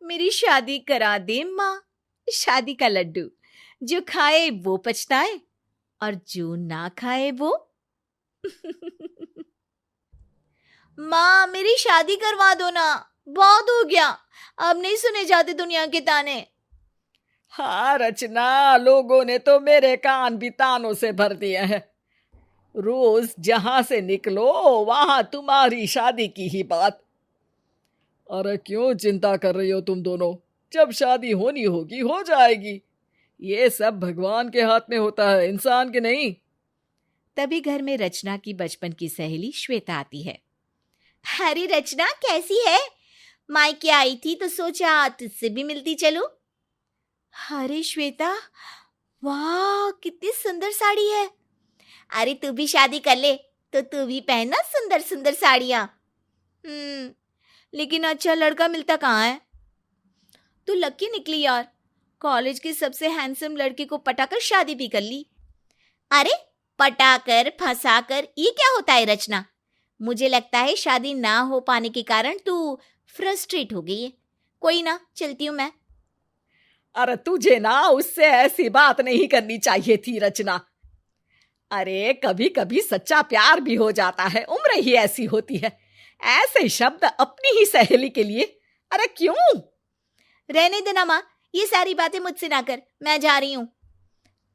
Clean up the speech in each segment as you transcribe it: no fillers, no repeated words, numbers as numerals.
मेरी शादी करा दे माँ। शादी का लड्डू, जो खाए वो पछताए और जो ना खाए वो। माँ, मेरी शादी करवा दो ना, बहुत हो गया, अब नहीं सुने जाते दुनिया के ताने। हाँ रचना, लोगों ने तो मेरे कान भी तानों से भर दिए हैं। रोज जहां से निकलो वहां तुम्हारी शादी की ही बात। अरे क्यों चिंता कर रही हो तुम दोनों? जब शादी होनी होगी हो जाएगी। ये सब भगवान के हाथ में होता है, इंसान के नहीं। तभी घर में रचना की बचपन की सहेली श्वेता आती है। अरे रचना, कैसी है? मायके आई थी तो सोचा तुझसे भी मिलती चलूं। अरे श्वेता, वाह कितनी सुंदर साड़ी है। अरे तू भी शादी कर ले तो तू भी पहनना सुंदर सुंदर साड़ियां। लेकिन अच्छा लड़का मिलता कहाँ है? तू लकी निकली यार, कॉलेज के सबसे हैंडसम लड़के को पटाकर शादी भी कर ली। अरे पटाकर फंसाकर ये क्या होता है रचना? मुझे लगता है शादी ना हो पाने के कारण तू फ्रस्ट्रेट हो गई है। कोई ना, चलती हूँ मैं। अरे तुझे ना उससे ऐसी बात नहीं करनी चाहिए थी रचना। अरे कभी कभी सच्चा प्यार भी हो जाता है, उम्र ही ऐसी होती है। ऐसे शब्द अपनी ही सहेली के लिए? अरे क्यों? रहने देना माँ, ये सारी बातें मुझसे ना कर, मैं जा रही हूँ।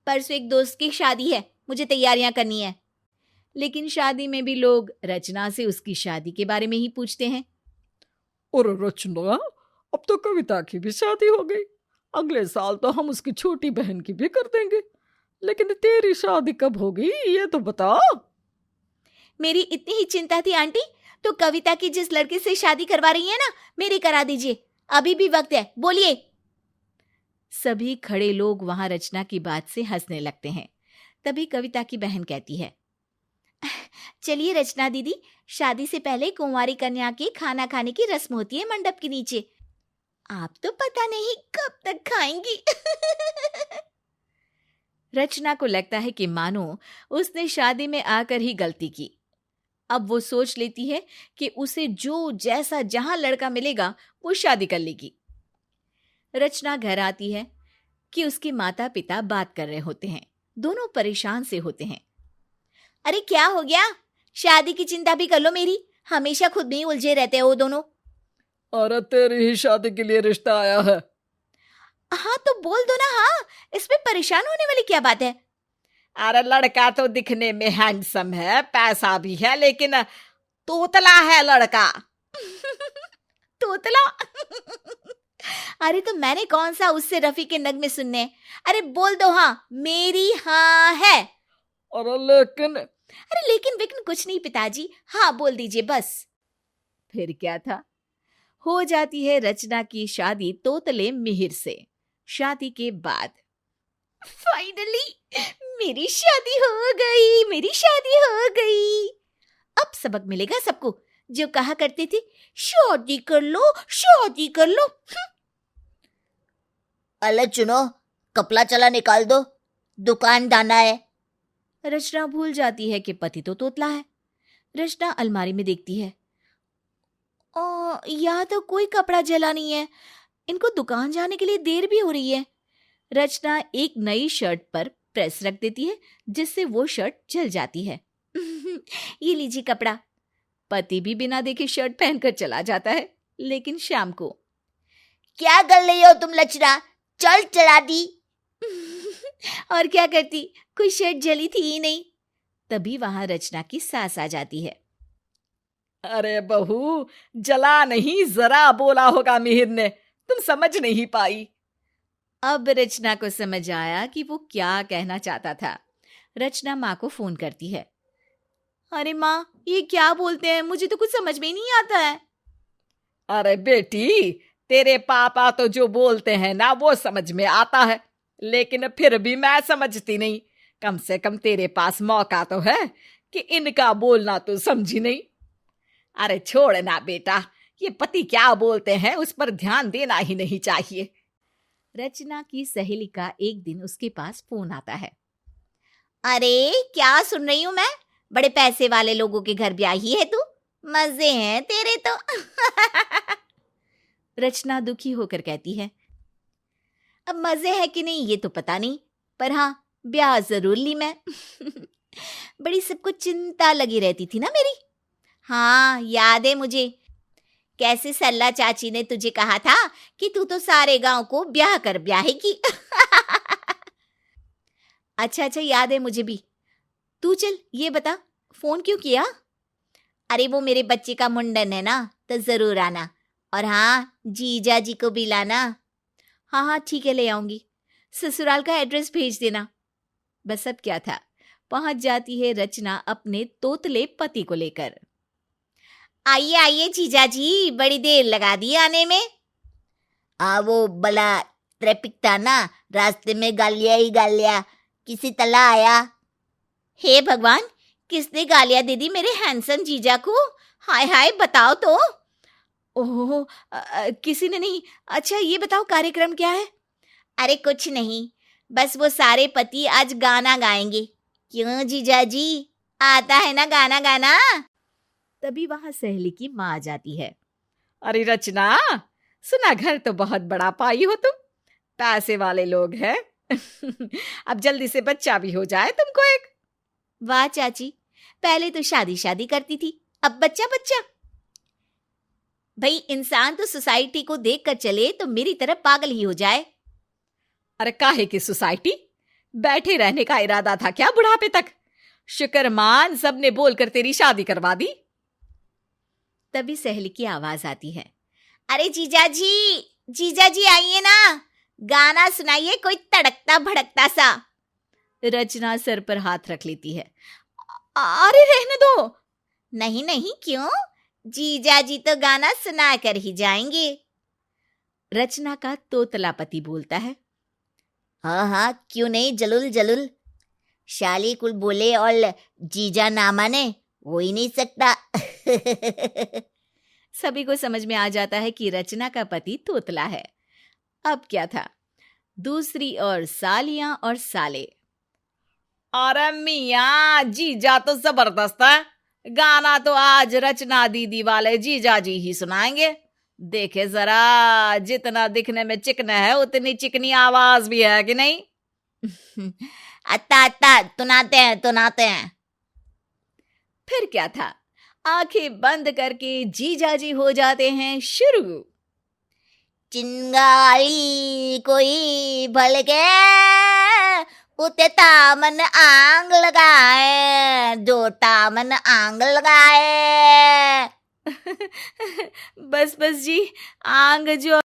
परसों एक दोस्त की शादी है, मुझे तैयारियां करनी है। लेकिन शादी में भी लोग रचना से उसकी शादी के बारे में ही पूछते हैं। और रचना, अब तो कविता की भी शादी हो गई। अगले साल तो हम उसकी छोटी बहन की भी कर देंगे। लेकिन तेरी शादी कब होगी ये तो बता। मेरी इतनी ही चिंता थी आंटी, तो कविता की जिस लड़के से शादी करवा रही है ना, मेरी करा दीजिए, अभी भी वक्त है, बोलिए। सभी खड़े लोग वहां रचना की बात से हंसने लगते हैं। तभी कविता की बहन कहती है, चलिए रचना दीदी, शादी से पहले कुंवारी कन्या के खाना खाने की रस्म होती है मंडप के नीचे। आप तो पता नहीं कब तक खाएंगी। रचना को लगता है कि मानो उसने शादी में आकर ही गलती की। अब वो सोच लेती है कि उसे जो जैसा जहां लड़का मिलेगा वो शादी कर लेगी। रचना घर आती है कि उसके माता पिता बात कर रहे होते हैं। दोनों परेशान से होते हैं। अरे क्या हो गया? शादी की चिंता भी कर लो मेरी, हमेशा खुद में ही उलझे रहते हो दोनों। अरे तेरी ही शादी के लिए रिश्ता आया है। हाँ तो बोल दो ना। हाँ, इसमें परेशान होने वाली क्या बात है? अरे लड़का तो दिखने में हैंडसम है, पैसा भी है, लेकिन तोतला है लड़का। तोतला? अरे तो मैंने कौन सा उससे रफी के नगमे सुनने? अरे बोल दो हाँ, मेरी हाँ है। अरे लेकिन वेकिन कुछ नहीं पिताजी, हाँ बोल दीजिए बस। फिर क्या था, हो जाती है रचना की शादी तोतले मिहिर से। शादी के बाद फाइनली मेरी शादी हो गई, मेरी शादी हो गई। अब सबक मिलेगा सबको जो कहा करते थे शादी कर लो, शादी कर लो। अलग चुनो, कपड़ा चला निकाल दो, दुकान जाना है। रचना भूल जाती है कि पति तो तोतला है। रचना अलमारी में देखती है, यहाँ तो कोई कपड़ा जला नहीं है, इनको दुकान जाने के लिए देर भी हो रही है। रचना एक नई शर्ट पर प्रेस रख देती है जिससे वो शर्ट जल जाती है। ये लीजिए कपड़ा। पति भी बिना देखे शर्ट पहनकर चला जाता है। लेकिन शाम को, क्या कर रही हो तुम रचना, चल चला दी। और क्या करती, कोई शर्ट जली थी ही नहीं। तभी वहां रचना की सास आ जाती है। अरे बहू, जला नहीं जरा बोला होगा मिहिर ने, तुम समझ नहीं पाई। अब रचना को समझ आया कि वो क्या कहना चाहता था। रचना माँ को फोन करती है। अरे माँ, ये क्या बोलते हैं, मुझे तो कुछ समझ में ही नहीं आता है। अरे बेटी, तेरे पापा तो जो बोलते हैं ना वो समझ में आता है, लेकिन फिर भी मैं समझती नहीं। कम से कम तेरे पास मौका तो है कि इनका बोलना तो समझी नहीं। अरे छोड़ ना बेटा, ये पति क्या बोलते हैं उस पर ध्यान देना ही नहीं चाहिए। रचना की सहेली का एक दिन उसके पास फोन आता है। अरे क्या सुन रही हूँ मैं, बड़े पैसे वाले लोगों के घर ब्याही है तू, मजे हैं तेरे तो। रचना दुखी होकर कहती है, अब मजे है कि नहीं ये तो पता नहीं, पर हाँ ब्याह जरूर ली मैं। बड़ी सबको चिंता लगी रहती थी ना मेरी। हाँ याद है मुझे, कैसे सरला चाची ने तुझे कहा था कि तू तो सारे गांव को ब्याह कर ब्याहेगी। अच्छा अच्छा याद है मुझे भी। तू चल ये बता, फोन क्यों किया? अरे वो मेरे बच्चे का मुंडन है ना, तो जरूर आना, और हाँ जीजा जी को भी लाना। हाँ हाँ ठीक है ले आऊंगी, ससुराल का एड्रेस भेज देना। बस अब क्या था, पहुंच जाती है रचना अपने तोतले पति को लेकर। आइए आइए जीजा जी, बड़ी देर लगा दी आने में। वो बड़ा ट्रैफिक था ना, रास्ते में गालियां ही गालियां, किसी तला आया। हे भगवान, किसने गालियां दे दी मेरे हैंडसम जीजा को? हाय हाय बताओ तो। ओह किसी ने नहीं। अच्छा ये बताओ कार्यक्रम क्या है? अरे कुछ नहीं, बस वो सारे पति आज गाना गाएंगे। क्यों जीजा जी, आता है ना गाना गाना? तभी वहां सहेली की माँ आ जाती है। अरे रचना, सुना घर तो बहुत बड़ा पाई हो तुम, पैसे वाले लोग हैं। अब जल्दी से बच्चा भी हो जाए तुमको एक। वाह चाची, पहले तो शादी शादी करती थी, अब बच्चा बच्चा। भाई इंसान तो सोसाइटी को देखकर चले तो मेरी तरफ पागल ही हो जाए। अरे काहे की सोसाइटी, बैठे रहने का इरादा था क्या बुढ़ापे तक? शुक्र मान सबने बोलकर तेरी शादी करवा दी। तभी सहेली की आवाज आती है, अरे जीजा जी आइए ना, गाना सुनाइए कोई तड़कता भड़कता सा। रचना सर पर हाथ रख लेती है। अरे रहने दो। नहीं नहीं क्यों, जीजा जी तो गाना सुना कर ही जाएंगे। रचना का तोतला पति बोलता है। हाँ हाँ क्यों नहीं, जलुल जलुल। शाली कुल बोले और जीजा ना माने, हो ही नहीं सकता। सभी को समझ में आ जाता है कि रचना का पति तोतला है। अब क्या था, दूसरी ओर सालियां और साले। अरे मियाँ, जीजा तो जबरदस्त है, गाना तो आज रचना दीदी वाले जीजा जी ही सुनाएंगे। देखे जरा, जितना दिखने में चिकना है उतनी चिकनी आवाज भी है कि नहीं? अत्ता अत्ता तुनाते हैं। फिर क्या था, आंखें बंद करके जीजा जी हो जाते हैं शुरू। चिंगारी कोई भल के उते तामन आंग लगाए, जो तामन आंग लगाए। बस बस जी, आंग जो